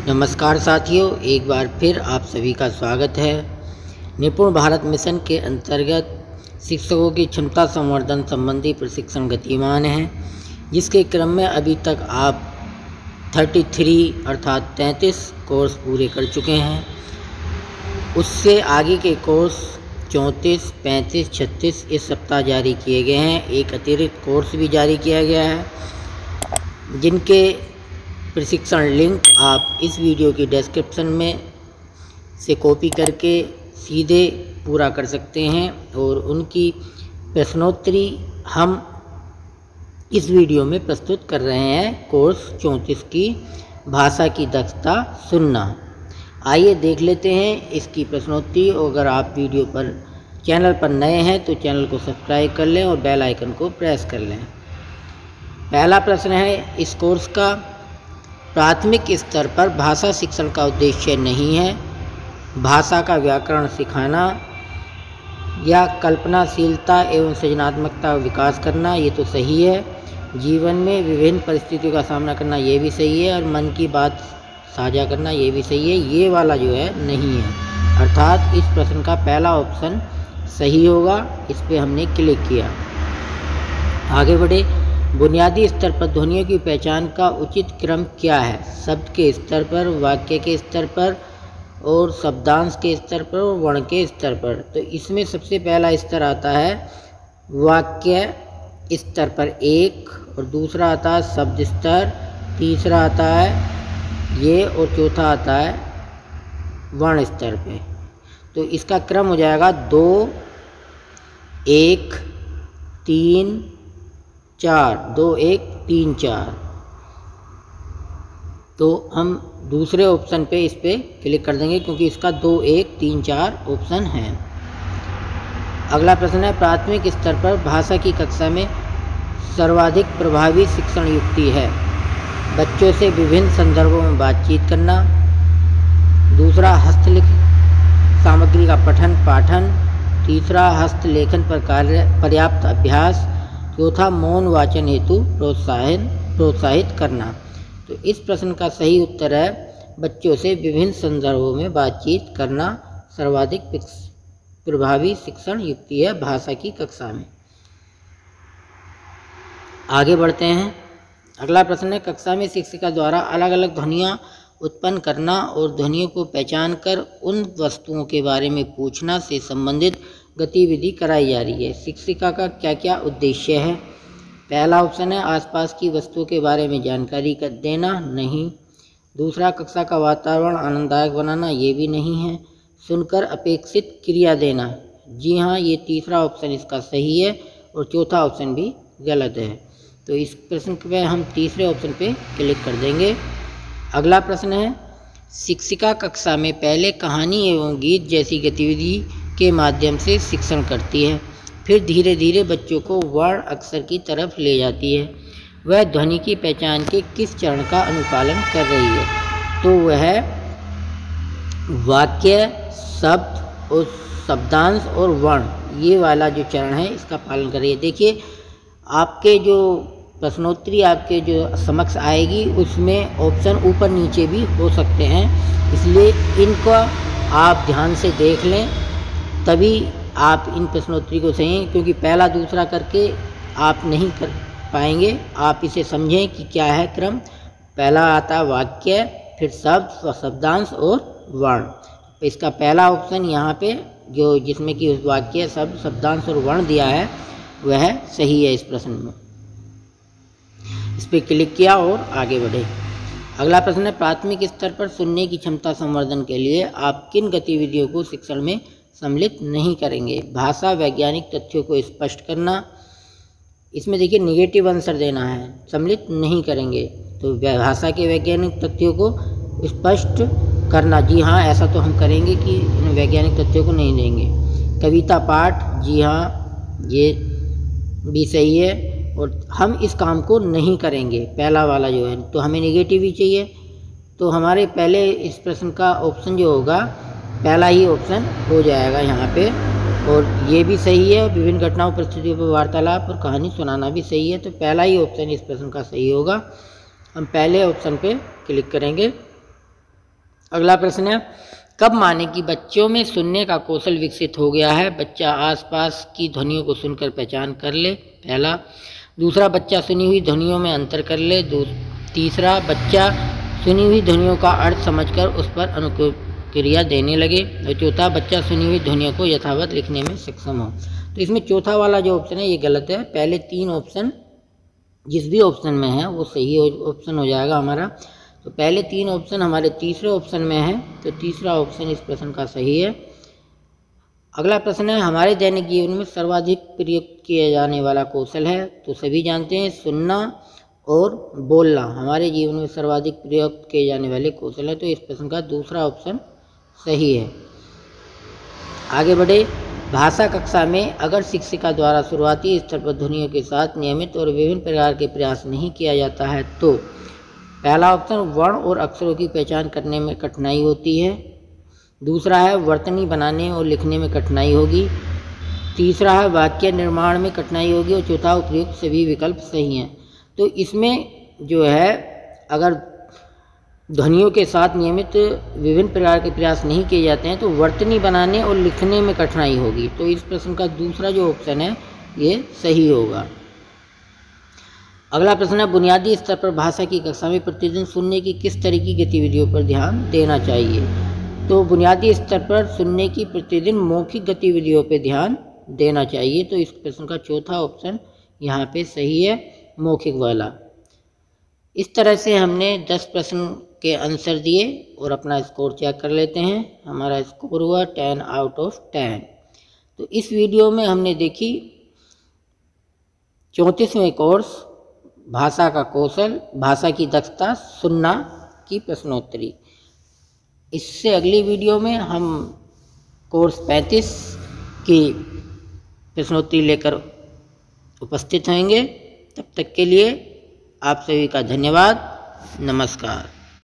नमस्कार साथियों, एक बार फिर आप सभी का स्वागत है। निपुण भारत मिशन के अंतर्गत शिक्षकों की क्षमता संवर्धन संबंधी प्रशिक्षण गतिमान है, जिसके क्रम में अभी तक आप 33 अर्थात 33 कोर्स पूरे कर चुके हैं। उससे आगे के कोर्स 34, 35, 36 इस सप्ताह जारी किए गए हैं। एक अतिरिक्त कोर्स भी जारी किया गया है, जिनके प्रशिक्षण लिंक आप इस वीडियो की डिस्क्रिप्शन में से कॉपी करके सीधे पूरा कर सकते हैं और उनकी प्रश्नोत्तरी हम इस वीडियो में प्रस्तुत कर रहे हैं। कोर्स 34 की भाषा की दक्षता सुनना। आइए देख लेते हैं इसकी प्रश्नोत्तरी। अगर आप वीडियो पर चैनल पर नए हैं तो चैनल को सब्सक्राइब कर लें और बेल आइकन को प्रेस कर लें। पहला प्रश्न है इस कोर्स का, प्राथमिक स्तर पर भाषा शिक्षण का उद्देश्य नहीं है भाषा का व्याकरण सिखाना या कल्पनाशीलता एवं सृजनात्मकता का विकास करना। ये तो सही है। जीवन में विभिन्न परिस्थितियों का सामना करना, ये भी सही है। और मन की बात साझा करना, ये भी सही है। ये वाला जो है नहीं है, अर्थात इस प्रश्न का पहला ऑप्शन सही होगा। इस पर हमने क्लिक किया। आगे बढ़े। बुनियादी स्तर पर ध्वनियों की पहचान का उचित क्रम क्या है? शब्द के स्तर पर, वाक्य के स्तर पर और शब्दांश के स्तर पर और वर्ण के स्तर पर। तो इसमें सबसे पहला स्तर आता है वाक्य स्तर पर 1, और दूसरा आता है शब्द स्तर, तीसरा आता है ये और चौथा आता है वर्ण स्तर पे। तो इसका क्रम हो जाएगा 2, 1, 3, 4, 2, 1, 3, 4। तो हम दूसरे ऑप्शन पे इस पे क्लिक कर देंगे, क्योंकि इसका 2, 1, 3, 4 ऑप्शन है। अगला प्रश्न है प्राथमिक स्तर पर भाषा की कक्षा में सर्वाधिक प्रभावी शिक्षण युक्ति है? बच्चों से विभिन्न संदर्भों में बातचीत करना, दूसरा हस्तलिखित सामग्री का पठन पाठन, तीसरा हस्तलेखन पर पर्याप्त अभ्यास, चौथा मौन वाचन हेतु प्रोत्साहित करना। तो इस प्रश्न का सही उत्तर है बच्चों से विभिन्न संदर्भों में बातचीत करना सर्वाधिक प्रभावी शिक्षण युक्ति है भाषा की कक्षा में। आगे बढ़ते हैं। अगला प्रश्न है कक्षा में शिक्षिका द्वारा अलग अलग ध्वनियाँ उत्पन्न करना और ध्वनियों को पहचान कर उन वस्तुओं के बारे में पूछना से संबंधित गतिविधि कराई जा रही है। शिक्षिका का क्या क्या उद्देश्य है? पहला ऑप्शन है आसपास की वस्तुओं के बारे में जानकारी देना, नहीं। दूसरा कक्षा का वातावरण आनंददायक बनाना, ये भी नहीं है। सुनकर अपेक्षित क्रिया देना, जी हाँ, ये तीसरा ऑप्शन इसका सही है और चौथा ऑप्शन भी गलत है। तो इस प्रश्न पे हम तीसरे ऑप्शन पे क्लिक कर देंगे। अगला प्रश्न है शिक्षिका कक्षा में पहले कहानी एवं गीत जैसी गतिविधि के माध्यम से शिक्षण करती है, फिर धीरे धीरे बच्चों को वर्ण अक्षर की तरफ ले जाती है। वह ध्वनि की पहचान के किस चरण का अनुपालन कर रही है? तो वह वाक्य, शब्द और शब्दांश और वर्ण, ये वाला जो चरण है इसका पालन कर रही है। देखिए आपके जो प्रश्नोत्तरी आपके जो समक्ष आएगी उसमें ऑप्शन ऊपर नीचे भी हो सकते हैं, इसलिए इनको आप ध्यान से देख लें, तभी आप इन प्रश्नोत्तरी को सही, क्योंकि पहला दूसरा करके आप नहीं कर पाएंगे। आप इसे समझें कि क्या है क्रम। पहला आता है वाक्य, फिर शब्द, शब्दांश और वर्ण। इसका पहला ऑप्शन यहाँ पे जो जिसमें कि वाक्य, शब्द, शब्दांश और वर्ण दिया है वह सही है इस प्रश्न में। इस पर क्लिक किया और आगे बढ़े। अगला प्रश्न है प्राथमिक स्तर पर सुनने की क्षमता संवर्धन के लिए आप किन गतिविधियों को शिक्षण में सम्मिलित नहीं करेंगे? भाषा वैज्ञानिक तथ्यों को स्पष्ट करना, इसमें देखिए नेगेटिव आंसर देना है, सम्मिलित नहीं करेंगे। तो भाषा के वैज्ञानिक तथ्यों को स्पष्ट करना, जी हाँ, ऐसा तो हम करेंगे कि इन वैज्ञानिक तथ्यों को नहीं देंगे। कविता पाठ, जी हाँ, ये भी सही है और हम इस काम को नहीं करेंगे, पहला वाला जो है। तो हमें नेगेटिव ही चाहिए, तो हमारे पहले इस प्रश्न का ऑप्शन जो होगा पहला ही ऑप्शन हो जाएगा यहाँ पे। और ये भी सही है, विभिन्न घटनाओं परिस्थितियों पर वार्तालाप और कहानी सुनाना भी सही है। तो पहला ही ऑप्शन इस प्रश्न का सही होगा। हम पहले ऑप्शन पे क्लिक करेंगे। अगला प्रश्न है, कब माने कि बच्चों में सुनने का कौशल विकसित हो गया है? बच्चा आसपास की ध्वनियों को सुनकर पहचान कर ले, पहला। दूसरा, बच्चा सुनी हुई ध्वनियों में अंतर कर ले। तीसरा, बच्चा सुनी हुई ध्वनियों का अर्थ समझकर उस पर अनुक्रिया देने लगे। और चौथा, बच्चा सुनी हुई ध्वनियों को यथावत लिखने में सक्षम हो। तो इसमें चौथा वाला जो ऑप्शन है ये गलत है। पहले तीन ऑप्शन जिस भी ऑप्शन में है वो सही ऑप्शन हो जाएगा हमारा। तो पहले तीन ऑप्शन हमारे तीसरे ऑप्शन में है, तो तीसरा ऑप्शन इस प्रश्न का सही है। अगला प्रश्न है, हमारे दैनिक जीवन में सर्वाधिक प्रयोग किया जाने वाला कौशल है? तो सभी जानते हैं सुनना और बोलना हमारे जीवन में सर्वाधिक प्रयोग किए जाने वाले कौशल है। तो इस प्रश्न का दूसरा ऑप्शन सही है। आगे बढ़े, भाषा कक्षा में अगर शिक्षिका द्वारा शुरुआती स्तर पर ध्वनियों के साथ नियमित और विभिन्न प्रकार के प्रयास नहीं किया जाता है तो पहला ऑप्शन, वर्ण और अक्षरों की पहचान करने में कठिनाई होती है। दूसरा है, वर्तनी बनाने और लिखने में कठिनाई होगी। तीसरा है, वाक्य निर्माण में कठिनाई होगी। और चौथा, उपयुक्त सभी विकल्प सही हैं। तो इसमें जो है अगर ध्वनियों के साथ नियमित विभिन्न प्रकार के प्रयास नहीं किए जाते हैं तो वर्तनी बनाने और लिखने में कठिनाई होगी। तो इस प्रश्न का दूसरा जो ऑप्शन है ये सही होगा। अगला प्रश्न है, बुनियादी स्तर पर भाषा की कक्षा में प्रतिदिन सुनने की किस तरह की गतिविधियों पर ध्यान देना चाहिए? तो बुनियादी स्तर पर सुनने की प्रतिदिन मौखिक गतिविधियों पर ध्यान देना चाहिए। तो इस प्रश्न का चौथा ऑप्शन यहाँ पे सही है, मौखिक वाला। इस तरह से हमने 10 प्रश्न के आंसर दिए और अपना स्कोर चेक कर लेते हैं। हमारा स्कोर हुआ 10 आउट ऑफ 10। तो इस वीडियो में हमने देखी 34वें कोर्स भाषा का कौशल, भाषा की दक्षता, सुनना की प्रश्नोत्तरी। इससे अगली वीडियो में हम कोर्स 35 की प्रश्नोत्तरी लेकर उपस्थित होंगे। तब तक के लिए आप सभी का धन्यवाद। नमस्कार।